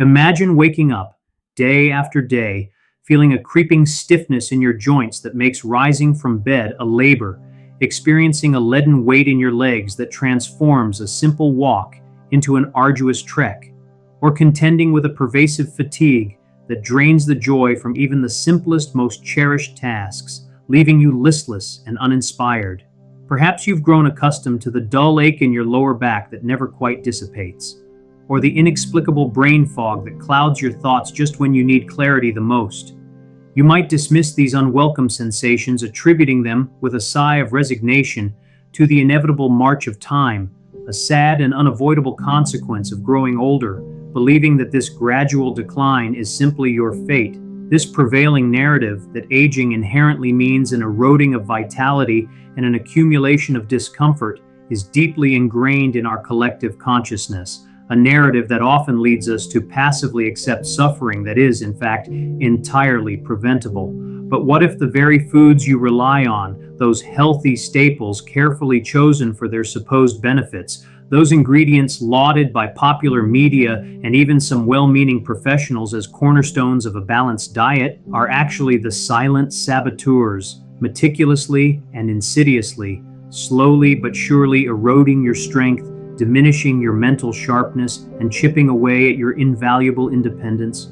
Imagine waking up, day after day, feeling a creeping stiffness in your joints that makes rising from bed a labor, experiencing a leaden weight in your legs that transforms a simple walk into an arduous trek, or contending with a pervasive fatigue that drains the joy from even the simplest, most cherished tasks, leaving you listless and uninspired. Perhaps you've grown accustomed to the dull ache in your lower back that never quite dissipates, or the inexplicable brain fog that clouds your thoughts just when you need clarity the most. You might dismiss these unwelcome sensations, attributing them, with a sigh of resignation, to the inevitable march of time, a sad and unavoidable consequence of growing older, believing that this gradual decline is simply your fate. This prevailing narrative that aging inherently means an eroding of vitality and an accumulation of discomfort is deeply ingrained in our collective consciousness, a narrative that often leads us to passively accept suffering that is, in fact, entirely preventable. But what if the very foods you rely on, those healthy staples carefully chosen for their supposed benefits, those ingredients lauded by popular media and even some well-meaning professionals as cornerstones of a balanced diet, are actually the silent saboteurs, meticulously and insidiously, slowly but surely eroding your strength, diminishing your mental sharpness, and chipping away at your invaluable independence?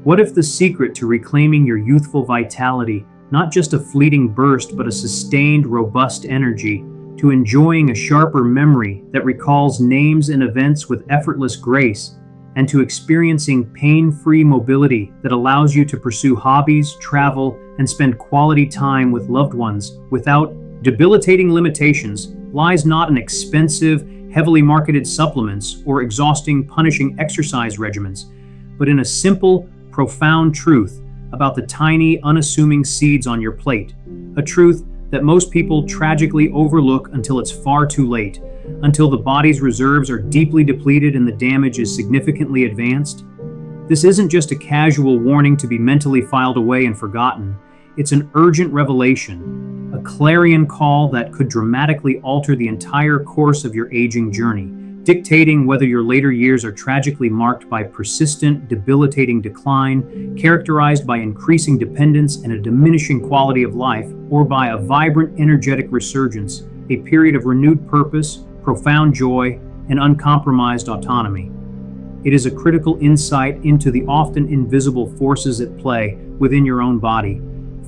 What if the secret to reclaiming your youthful vitality, not just a fleeting burst but a sustained, robust energy, to enjoying a sharper memory that recalls names and events with effortless grace, and to experiencing pain-free mobility that allows you to pursue hobbies, travel, and spend quality time with loved ones without debilitating limitations, lies not in expensive, heavily marketed supplements or exhausting, punishing exercise regimens, but in a simple, profound truth about the tiny, unassuming seeds on your plate, a truth that most people tragically overlook until it's far too late, until the body's reserves are deeply depleted and the damage is significantly advanced. This isn't just a casual warning to be mentally filed away and forgotten. It's an urgent revelation, a clarion call that could dramatically alter the entire course of your aging journey, dictating whether your later years are tragically marked by persistent, debilitating decline, characterized by increasing dependence and a diminishing quality of life, or by a vibrant, energetic resurgence, a period of renewed purpose, profound joy, and uncompromised autonomy. It is a critical insight into the often invisible forces at play within your own body,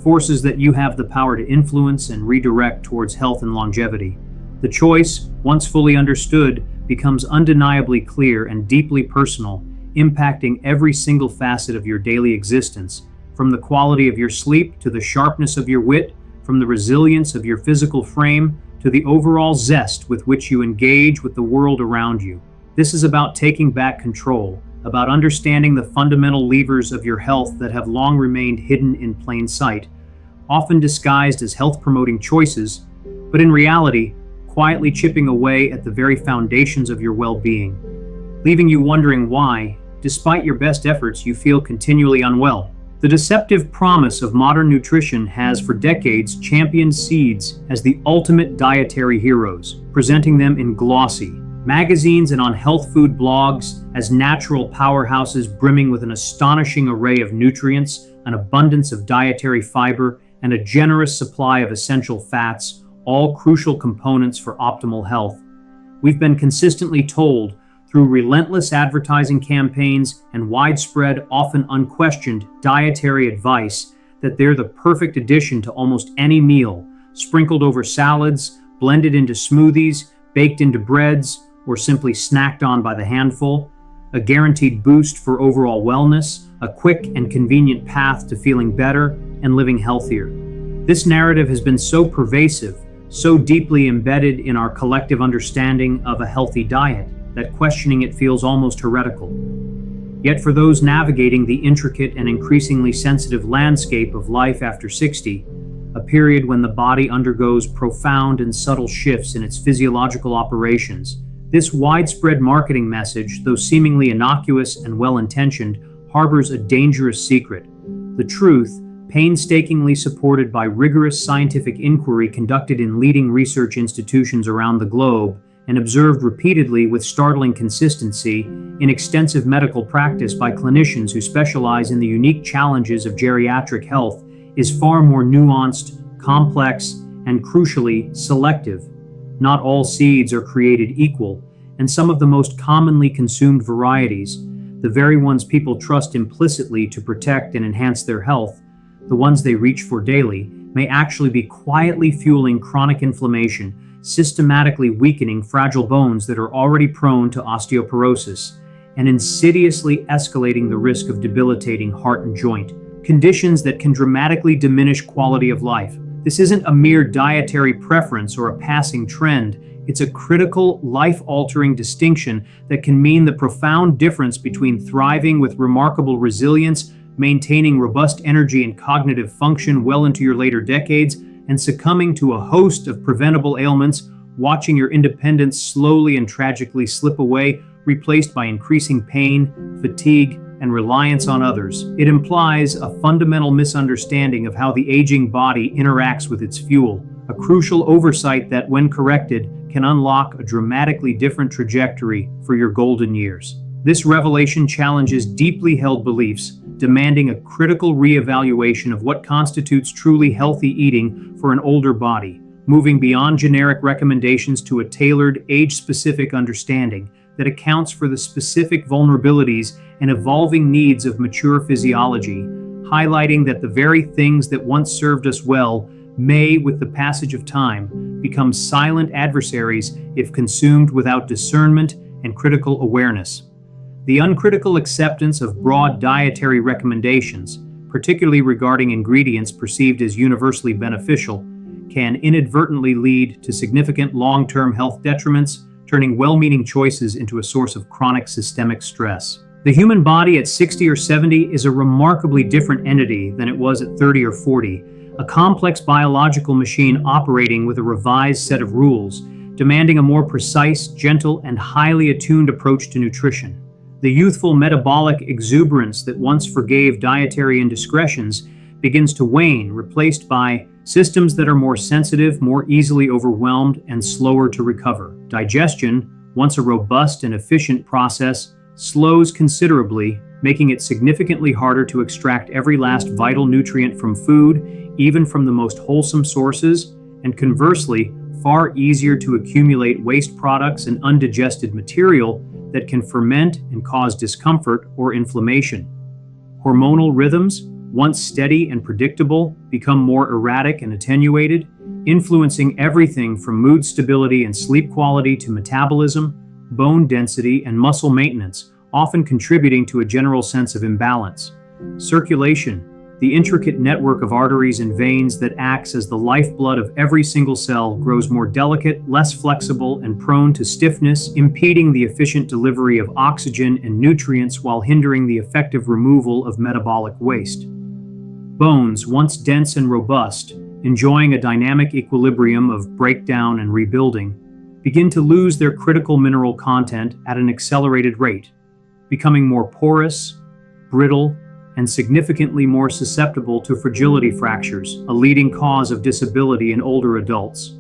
forces that you have the power to influence and redirect towards health and longevity. The choice, once fully understood, becomes undeniably clear and deeply personal, impacting every single facet of your daily existence, from the quality of your sleep to the sharpness of your wit, from the resilience of your physical frame to the overall zest with which you engage with the world around you. This is about taking back control, about understanding the fundamental levers of your health that have long remained hidden in plain sight, often disguised as health-promoting choices, but in reality, quietly chipping away at the very foundations of your well-being, leaving you wondering why, despite your best efforts, you feel continually unwell. The deceptive promise of modern nutrition has for decades championed seeds as the ultimate dietary heroes, presenting them in glossy magazines and on health food blogs as natural powerhouses brimming with an astonishing array of nutrients, an abundance of dietary fiber, and a generous supply of essential fats, all crucial components for optimal health. We've been consistently told, through relentless advertising campaigns and widespread, often unquestioned dietary advice, that they're the perfect addition to almost any meal, sprinkled over salads, blended into smoothies, baked into breads, or simply snacked on by the handful, a guaranteed boost for overall wellness, a quick and convenient path to feeling better and living healthier. This narrative has been so pervasive, so deeply embedded in our collective understanding of a healthy diet, that questioning it feels almost heretical. Yet for those navigating the intricate and increasingly sensitive landscape of life after 60, a period when the body undergoes profound and subtle shifts in its physiological operations, this widespread marketing message, though seemingly innocuous and well-intentioned, harbors a dangerous secret. The truth, painstakingly supported by rigorous scientific inquiry conducted in leading research institutions around the globe, and observed repeatedly with startling consistency in extensive medical practice by clinicians who specialize in the unique challenges of geriatric health, is far more nuanced, complex, and crucially selective. Not all seeds are created equal, and some of the most commonly consumed varieties, the very ones people trust implicitly to protect and enhance their health, the ones they reach for daily, may actually be quietly fueling chronic inflammation, systematically weakening fragile bones that are already prone to osteoporosis, and insidiously escalating the risk of debilitating heart and joint conditions that can dramatically diminish quality of life. This isn't a mere dietary preference or a passing trend. It's a critical, life-altering distinction that can mean the profound difference between thriving with remarkable resilience, maintaining robust energy and cognitive function well into your later decades, and succumbing to a host of preventable ailments, watching your independence slowly and tragically slip away, replaced by increasing pain, fatigue, and reliance on others. It implies a fundamental misunderstanding of how the aging body interacts with its fuel, a crucial oversight that, when corrected, can unlock a dramatically different trajectory for your golden years. This revelation challenges deeply held beliefs, demanding a critical reevaluation of what constitutes truly healthy eating for an older body, moving beyond generic recommendations to a tailored, age-specific understanding that accounts for the specific vulnerabilities and evolving needs of mature physiology, highlighting that the very things that once served us well may, with the passage of time, become silent adversaries if consumed without discernment and critical awareness. The uncritical acceptance of broad dietary recommendations, particularly regarding ingredients perceived as universally beneficial, can inadvertently lead to significant long-term health detriments, turning well-meaning choices into a source of chronic systemic stress. The human body at 60 or 70 is a remarkably different entity than it was at 30 or 40, a complex biological machine operating with a revised set of rules, demanding a more precise, gentle, and highly attuned approach to nutrition. The youthful metabolic exuberance that once forgave dietary indiscretions begins to wane, replaced by systems that are more sensitive, more easily overwhelmed, and slower to recover. Digestion, once a robust and efficient process, slows considerably, making it significantly harder to extract every last vital nutrient from food, even from the most wholesome sources, and conversely, far easier to accumulate waste products and undigested material that can ferment and cause discomfort or inflammation. Hormonal rhythms, once steady and predictable, become more erratic and attenuated, influencing everything from mood stability and sleep quality to metabolism, bone density, and muscle maintenance, often contributing to a general sense of imbalance. Circulation, the intricate network of arteries and veins that acts as the lifeblood of every single cell, grows more delicate, less flexible, and prone to stiffness, impeding the efficient delivery of oxygen and nutrients while hindering the effective removal of metabolic waste. Bones, once dense and robust, enjoying a dynamic equilibrium of breakdown and rebuilding, begin to lose their critical mineral content at an accelerated rate, becoming more porous, brittle, and significantly more susceptible to fragility fractures, a leading cause of disability in older adults.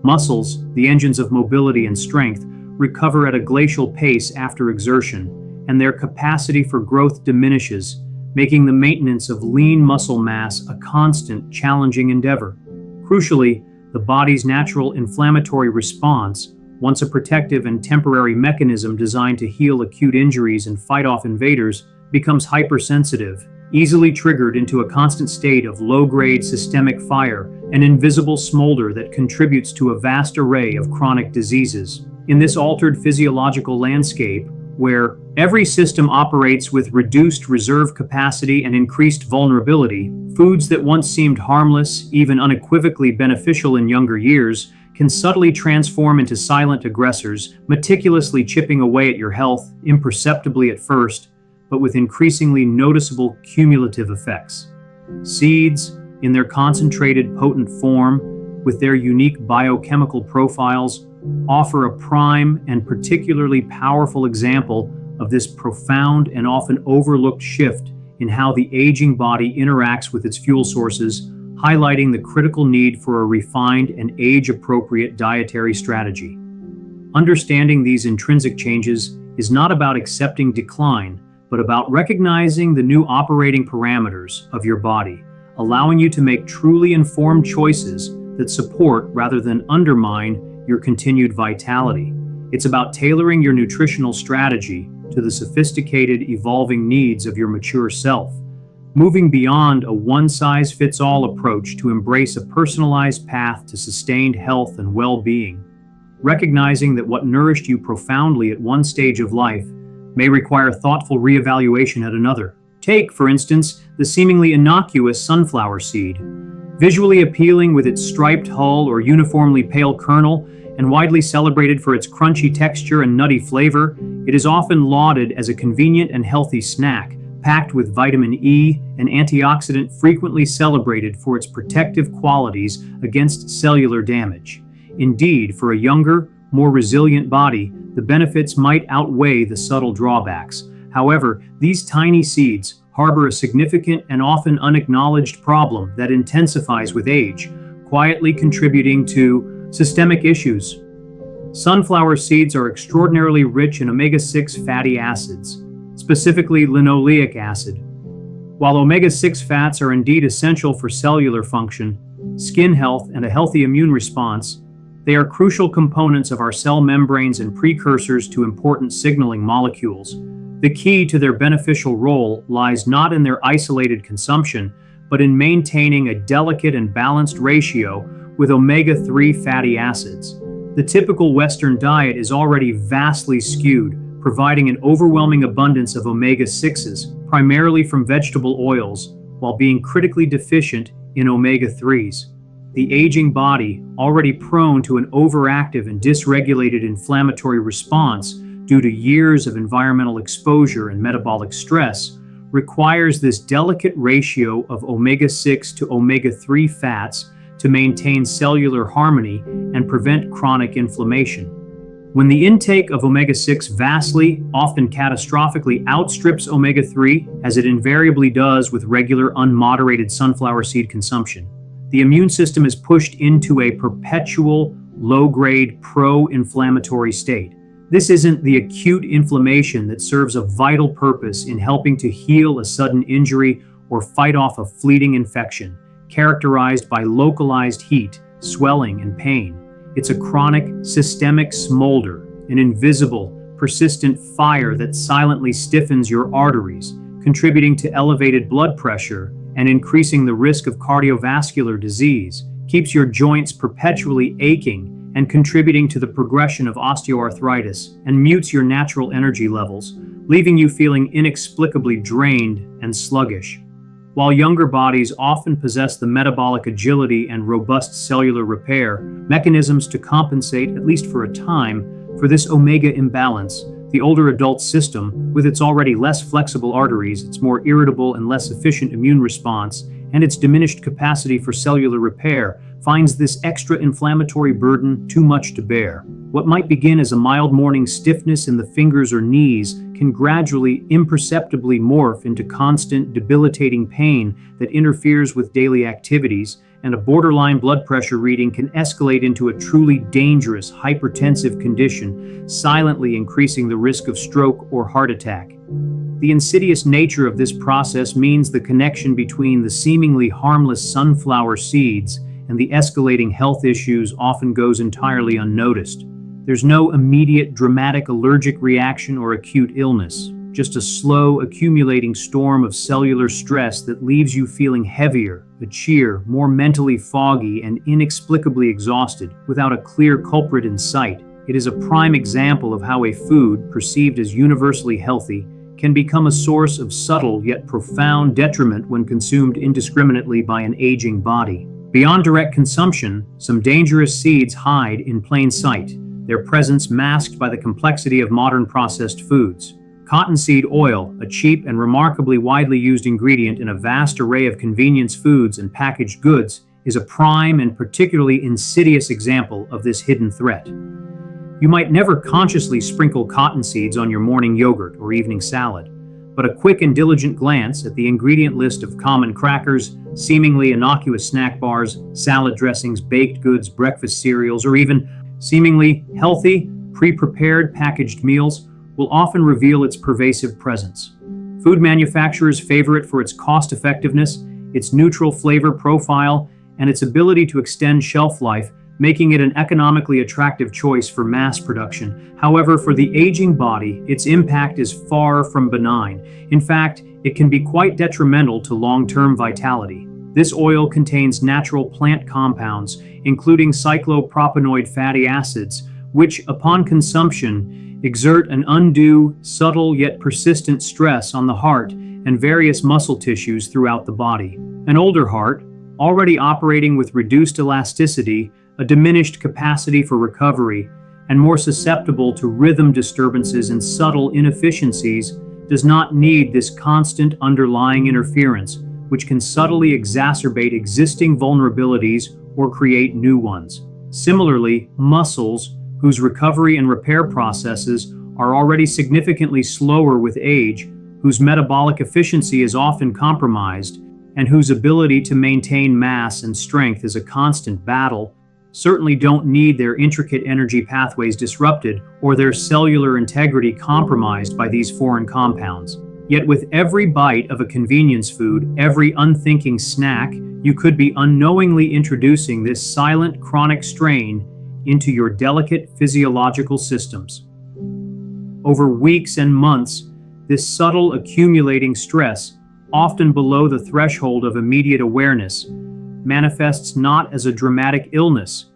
Muscles, the engines of mobility and strength, recover at a glacial pace after exertion, and their capacity for growth diminishes, making the maintenance of lean muscle mass a constant, challenging endeavor. Crucially, the body's natural inflammatory response, once a protective and temporary mechanism designed to heal acute injuries and fight off invaders, becomes hypersensitive, easily triggered into a constant state of low-grade systemic fire, an invisible smolder that contributes to a vast array of chronic diseases. In this altered physiological landscape, where every system operates with reduced reserve capacity and increased vulnerability, foods that once seemed harmless, even unequivocally beneficial in younger years, can subtly transform into silent aggressors, meticulously chipping away at your health, imperceptibly at first, but with increasingly noticeable cumulative effects. Seeds, in their concentrated, potent form, with their unique biochemical profiles, offer a prime and particularly powerful example of this profound and often overlooked shift in how the aging body interacts with its fuel sources, highlighting the critical need for a refined and age-appropriate dietary strategy. Understanding these intrinsic changes is not about accepting decline, but about recognizing the new operating parameters of your body, allowing you to make truly informed choices that support rather than undermine your continued vitality. It's about tailoring your nutritional strategy to the sophisticated, evolving needs of your mature self, moving beyond a one-size-fits-all approach to embrace a personalized path to sustained health and well-being. Recognizing that what nourished you profoundly at one stage of life may require thoughtful reevaluation at another. Take, for instance, the seemingly innocuous sunflower seed. Visually appealing with its striped hull or uniformly pale kernel, and widely celebrated for its crunchy texture and nutty flavor, it is often lauded as a convenient and healthy snack, packed with vitamin E, an antioxidant frequently celebrated for its protective qualities against cellular damage. Indeed, for a younger, more resilient body, the benefits might outweigh the subtle drawbacks. However, these tiny seeds harbor a significant and often unacknowledged problem that intensifies with age, quietly contributing to systemic issues. Sunflower seeds are extraordinarily rich in omega-6 fatty acids, specifically linoleic acid. While omega-6 fats are indeed essential for cellular function, skin health, and a healthy immune response, they are crucial components of our cell membranes and precursors to important signaling molecules. The key to their beneficial role lies not in their isolated consumption, but in maintaining a delicate and balanced ratio with omega-3 fatty acids. The typical Western diet is already vastly skewed, providing an overwhelming abundance of omega-6s, primarily from vegetable oils, while being critically deficient in omega-3s. The aging body, already prone to an overactive and dysregulated inflammatory response due to years of environmental exposure and metabolic stress, requires this delicate ratio of omega-6 to omega-3 fats to maintain cellular harmony and prevent chronic inflammation. When the intake of omega-6 vastly, often catastrophically outstrips omega-3, as it invariably does with regular unmoderated sunflower seed consumption, the immune system is pushed into a perpetual, low-grade, pro-inflammatory state. This isn't the acute inflammation that serves a vital purpose in helping to heal a sudden injury or fight off a fleeting infection, characterized by localized heat, swelling, and pain. It's a chronic, systemic smolder, an invisible, persistent fire that silently stiffens your arteries, contributing to elevated blood pressure and increasing the risk of cardiovascular disease, keeps your joints perpetually aching and contributing to the progression of osteoarthritis, and mutes your natural energy levels, leaving you feeling inexplicably drained and sluggish. While younger bodies often possess the metabolic agility and robust cellular repair mechanisms to compensate, at least for a time, for this omega imbalance, the older adult system, with its already less flexible arteries, its more irritable and less efficient immune response, and its diminished capacity for cellular repair, finds this extra inflammatory burden too much to bear. What might begin as a mild morning stiffness in the fingers or knees can gradually, imperceptibly morph into constant, debilitating pain that interferes with daily activities, and a borderline blood pressure reading can escalate into a truly dangerous hypertensive condition, silently increasing the risk of stroke or heart attack. The insidious nature of this process means the connection between the seemingly harmless sunflower seeds and the escalating health issues often goes entirely unnoticed. There's no immediate dramatic allergic reaction or acute illness, just a slow accumulating storm of cellular stress that leaves you feeling heavier, a cheer, more mentally foggy, and inexplicably exhausted, without a clear culprit in sight. It is a prime example of how a food, perceived as universally healthy, can become a source of subtle yet profound detriment when consumed indiscriminately by an aging body. Beyond direct consumption, some dangerous seeds hide in plain sight, their presence masked by the complexity of modern processed foods. Cottonseed oil, a cheap and remarkably widely used ingredient in a vast array of convenience foods and packaged goods, is a prime and particularly insidious example of this hidden threat. You might never consciously sprinkle cotton seeds on your morning yogurt or evening salad, but a quick and diligent glance at the ingredient list of common crackers, seemingly innocuous snack bars, salad dressings, baked goods, breakfast cereals, or even seemingly healthy, pre-prepared packaged meals will often reveal its pervasive presence. Food manufacturers favor it for its cost-effectiveness, its neutral flavor profile, and its ability to extend shelf life, making it an economically attractive choice for mass production. However, for the aging body, its impact is far from benign. In fact, it can be quite detrimental to long-term vitality. This oil contains natural plant compounds, including cyclopropanoid fatty acids, which, upon consumption, exert an undue, subtle yet persistent stress on the heart and various muscle tissues throughout the body. An older heart, already operating with reduced elasticity, a diminished capacity for recovery, and more susceptible to rhythm disturbances and subtle inefficiencies, does not need this constant underlying interference, which can subtly exacerbate existing vulnerabilities or create new ones. Similarly, muscles, whose recovery and repair processes are already significantly slower with age, whose metabolic efficiency is often compromised, and whose ability to maintain mass and strength is a constant battle, certainly don't need their intricate energy pathways disrupted or their cellular integrity compromised by these foreign compounds. Yet with every bite of a convenience food, every unthinking snack, you could be unknowingly introducing this silent chronic strain into your delicate physiological systems. Over weeks and months, this subtle accumulating stress, often below the threshold of immediate awareness, manifests not as a dramatic illness,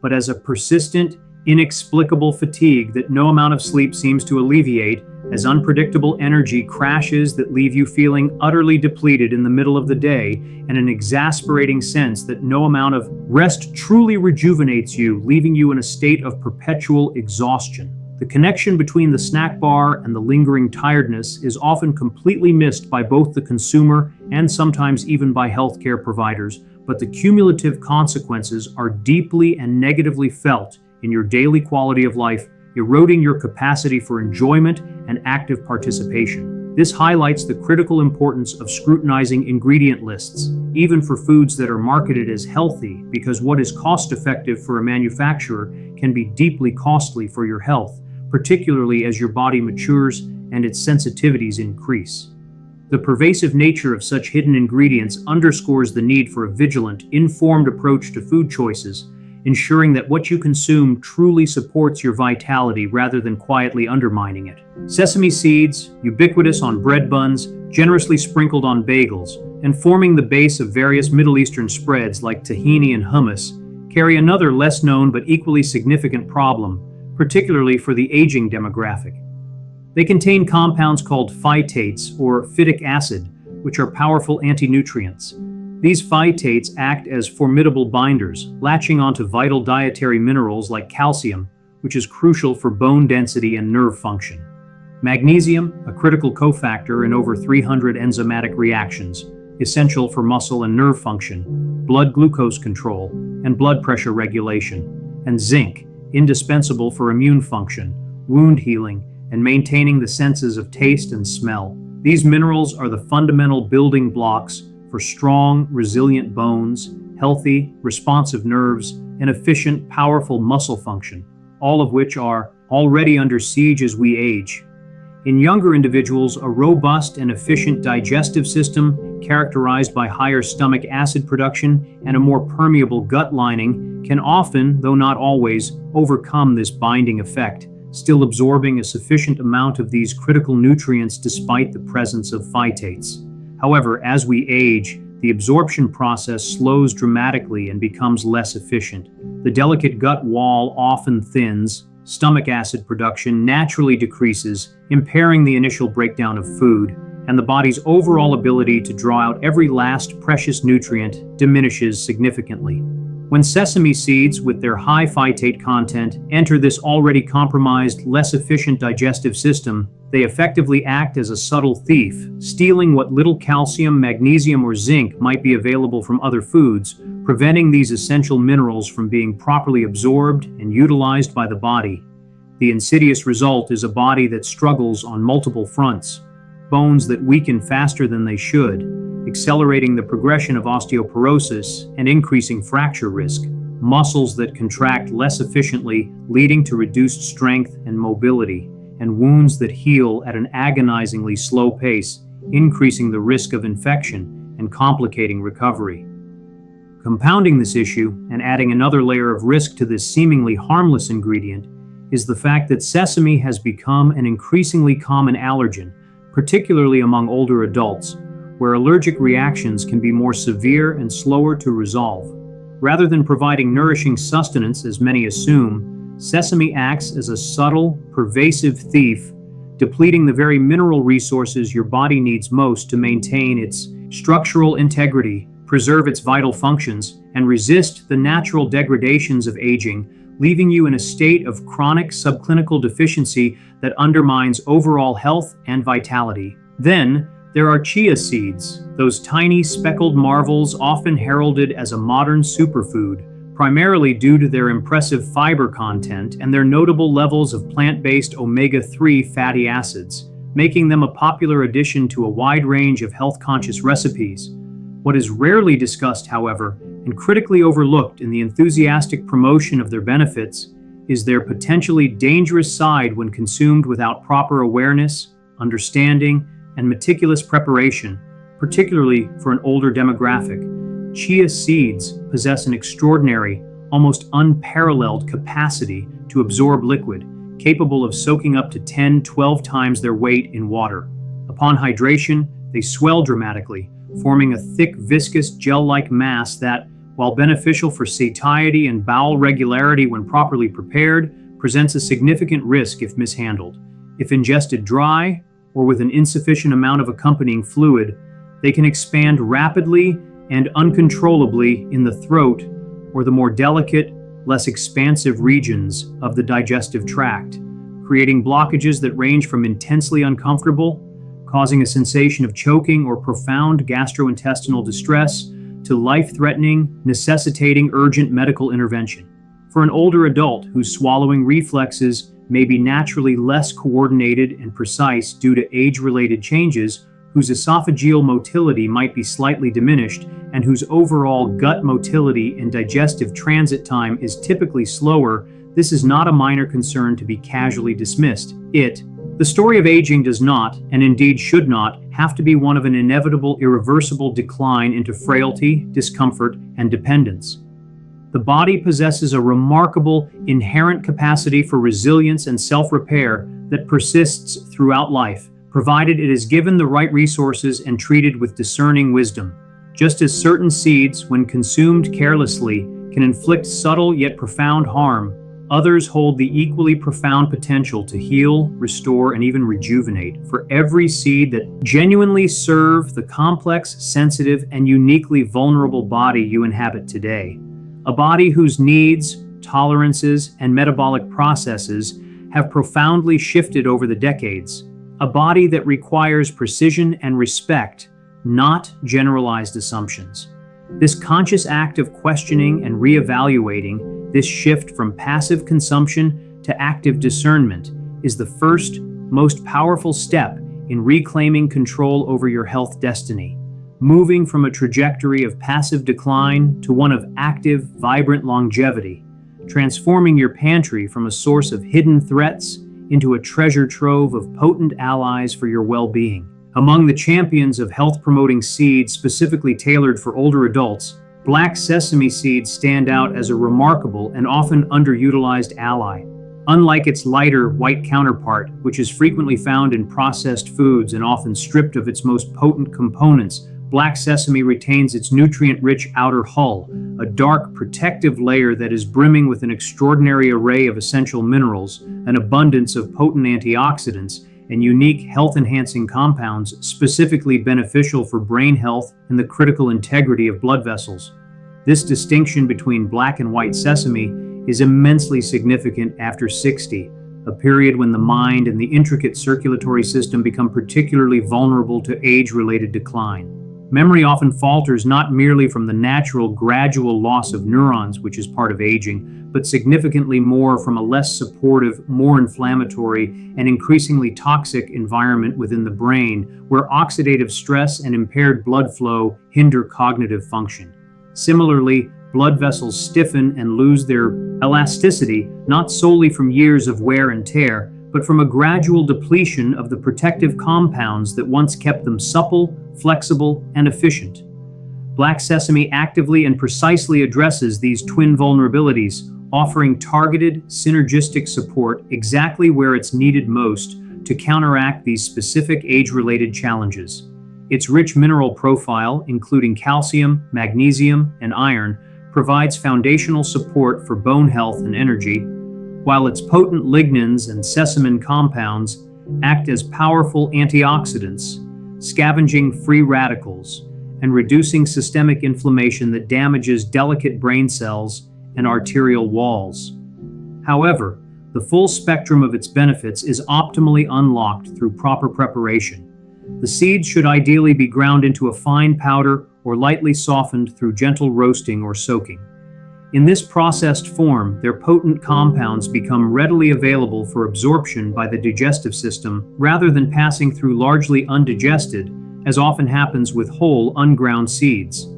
but as a persistent, inexplicable fatigue that no amount of sleep seems to alleviate, as unpredictable energy crashes that leave you feeling utterly depleted in the middle of the day, and an exasperating sense that no amount of rest truly rejuvenates you, leaving you in a state of perpetual exhaustion. The connection between the snack bar and the lingering tiredness is often completely missed by both the consumer and sometimes even by healthcare providers, but the cumulative consequences are deeply and negatively felt in your daily quality of life, eroding your capacity for enjoyment and active participation. This highlights the critical importance of scrutinizing ingredient lists, even for foods that are marketed as healthy, because what is cost-effective for a manufacturer can be deeply costly for your health, particularly as your body matures and its sensitivities increase. The pervasive nature of such hidden ingredients underscores the need for a vigilant, informed approach to food choices, ensuring that what you consume truly supports your vitality rather than quietly undermining it. Sesame seeds, ubiquitous on bread buns, generously sprinkled on bagels, and forming the base of various Middle Eastern spreads like tahini and hummus, carry another less known but equally significant problem, particularly for the aging demographic. They contain compounds called phytates or phytic acid, which are powerful anti-nutrients. These phytates act as formidable binders, latching onto vital dietary minerals like calcium, which is crucial for bone density and nerve function. Magnesium, a critical cofactor in over 300 enzymatic reactions, essential for muscle and nerve function, blood glucose control, and blood pressure regulation. And zinc, indispensable for immune function, wound healing, and maintaining the senses of taste and smell. These minerals are the fundamental building blocks for strong, resilient bones, healthy, responsive nerves, and efficient, powerful muscle function, all of which are already under siege as we age. In younger individuals, a robust and efficient digestive system, characterized by higher stomach acid production and a more permeable gut lining, can often, though not always, overcome this binding effect, still absorbing a sufficient amount of these critical nutrients despite the presence of phytates. However, as we age, the absorption process slows dramatically and becomes less efficient. The delicate gut wall often thins, stomach acid production naturally decreases, impairing the initial breakdown of food, and the body's overall ability to draw out every last precious nutrient diminishes significantly. When sesame seeds, with their high phytate content, enter this already compromised, less efficient digestive system, they effectively act as a subtle thief, stealing what little calcium, magnesium, or zinc might be available from other foods, preventing these essential minerals from being properly absorbed and utilized by the body. The insidious result is a body that struggles on multiple fronts, bones that weaken faster than they should, accelerating the progression of osteoporosis and increasing fracture risk, muscles that contract less efficiently, leading to reduced strength and mobility, and wounds that heal at an agonizingly slow pace, increasing the risk of infection and complicating recovery. Compounding this issue and adding another layer of risk to this seemingly harmless ingredient is the fact that sesame has become an increasingly common allergen, particularly among older adults, where allergic reactions can be more severe and slower to resolve. Rather than providing nourishing sustenance, as many assume, sesame acts as a subtle, pervasive thief, depleting the very mineral resources your body needs most to maintain its structural integrity, preserve its vital functions, and resist the natural degradations of aging, leaving you in a state of chronic subclinical deficiency that undermines overall health and vitality. Then, there are chia seeds, those tiny speckled marvels often heralded as a modern superfood, primarily due to their impressive fiber content and their notable levels of plant-based omega-3 fatty acids, making them a popular addition to a wide range of health-conscious recipes. What is rarely discussed, however, and critically overlooked in the enthusiastic promotion of their benefits, is their potentially dangerous side when consumed without proper awareness, understanding, and meticulous preparation, particularly for an older demographic. Chia seeds possess an extraordinary, almost unparalleled capacity to absorb liquid, capable of soaking up to 10-12 times their weight in water. Upon hydration, they swell dramatically, forming a thick, viscous, gel-like mass that, while beneficial for satiety and bowel regularity when properly prepared, presents a significant risk if mishandled. If ingested dry, or with an insufficient amount of accompanying fluid, they can expand rapidly and uncontrollably in the throat or the more delicate, less expansive regions of the digestive tract, creating blockages that range from intensely uncomfortable, causing a sensation of choking or profound gastrointestinal distress, to life-threatening, necessitating urgent medical intervention. For an older adult whose swallowing reflexes may be naturally less coordinated and precise due to age-related changes, whose esophageal motility might be slightly diminished, and whose overall gut motility and digestive transit time is typically slower, this is not a minor concern to be casually dismissed. The story of aging does not, and indeed should not, have to be one of an inevitable, irreversible decline into frailty, discomfort, and dependence. The body possesses a remarkable inherent capacity for resilience and self-repair that persists throughout life, provided it is given the right resources and treated with discerning wisdom. Just as certain seeds, when consumed carelessly, can inflict subtle yet profound harm, others hold the equally profound potential to heal, restore, and even rejuvenate. For every seed that genuinely serves the complex, sensitive, and uniquely vulnerable body you inhabit today, a body whose needs, tolerances, and metabolic processes have profoundly shifted over the decades, a body that requires precision and respect, not generalized assumptions. This conscious act of questioning and reevaluating, this shift from passive consumption to active discernment, is the first, most powerful step in reclaiming control over your health destiny, moving from a trajectory of passive decline to one of active, vibrant longevity, transforming your pantry from a source of hidden threats into a treasure trove of potent allies for your well-being. Among the champions of health-promoting seeds specifically tailored for older adults, black sesame seeds stand out as a remarkable and often underutilized ally. Unlike its lighter white counterpart, which is frequently found in processed foods and often stripped of its most potent components, black sesame retains its nutrient-rich outer hull, a dark, protective layer that is brimming with an extraordinary array of essential minerals, an abundance of potent antioxidants, and unique health-enhancing compounds specifically beneficial for brain health and the critical integrity of blood vessels. This distinction between black and white sesame is immensely significant after 60, a period when the mind and the intricate circulatory system become particularly vulnerable to age-related decline. Memory often falters not merely from the natural gradual loss of neurons, which is part of aging, but significantly more from a less supportive, more inflammatory, and increasingly toxic environment within the brain, where oxidative stress and impaired blood flow hinder cognitive function. Similarly, blood vessels stiffen and lose their elasticity, not solely from years of wear and tear, but from a gradual depletion of the protective compounds that once kept them supple, flexible, and efficient. Black sesame actively and precisely addresses these twin vulnerabilities, offering targeted, synergistic support exactly where it's needed most to counteract these specific age-related challenges. Its rich mineral profile, including calcium, magnesium, and iron, provides foundational support for bone health and energy, while its potent lignans and sesamin compounds act as powerful antioxidants, scavenging free radicals and reducing systemic inflammation that damages delicate brain cells and arterial walls. However, the full spectrum of its benefits is optimally unlocked through proper preparation. The seeds should ideally be ground into a fine powder or lightly softened through gentle roasting or soaking. In this processed form, their potent compounds become readily available for absorption by the digestive system rather than passing through largely undigested, as often happens with whole, unground seeds.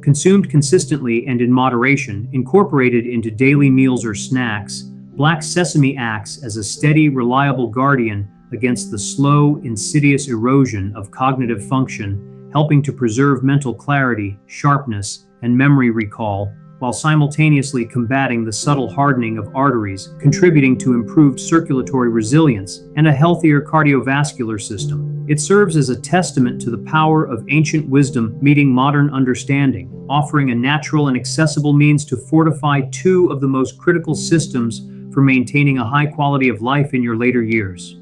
Consumed consistently and in moderation, incorporated into daily meals or snacks, black sesame acts as a steady, reliable guardian against the slow, insidious erosion of cognitive function, helping to preserve mental clarity, sharpness, and memory recall, while simultaneously combating the subtle hardening of arteries, contributing to improved circulatory resilience and a healthier cardiovascular system. It serves as a testament to the power of ancient wisdom meeting modern understanding, offering a natural and accessible means to fortify two of the most critical systems for maintaining a high quality of life in your later years.